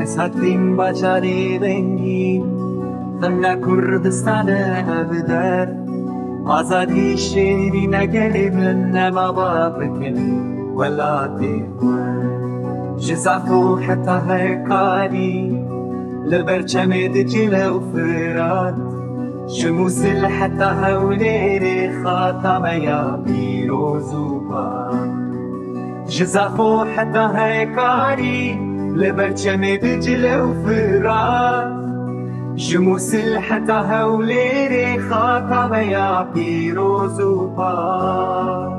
حساتیم بچاری رنگی خنا کردستان بدر آزادی شیری نگلی من نبابا بکن ولاتی جزافو حتى هيكاري لبرشمد جيلة وفرات شموس حتى هوليري خاتم يا بيروز وبار جزافو حتى هيكاري لبرشمد جيلة وفرات شموس حتى هوليري خاتم يا بيروز وبار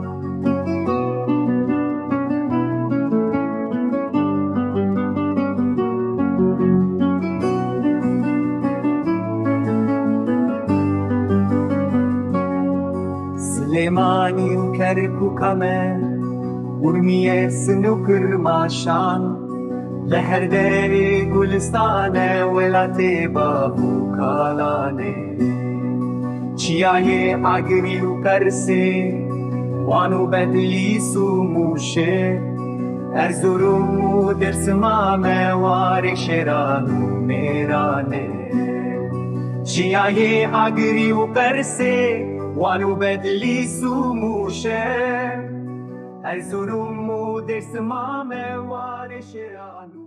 سليماني وكرك وكمان ورمية سنوكر ماشان لهر داري گلستانه ولا تبابو کالانه چیای اگری و کرسه وانو بدلی سوموشه ارزورم و درس مامه وار شرانو میرانه چیای اگری و کرسه وانو بدلی سوموشه ارزورم و درس مامه وار شرانو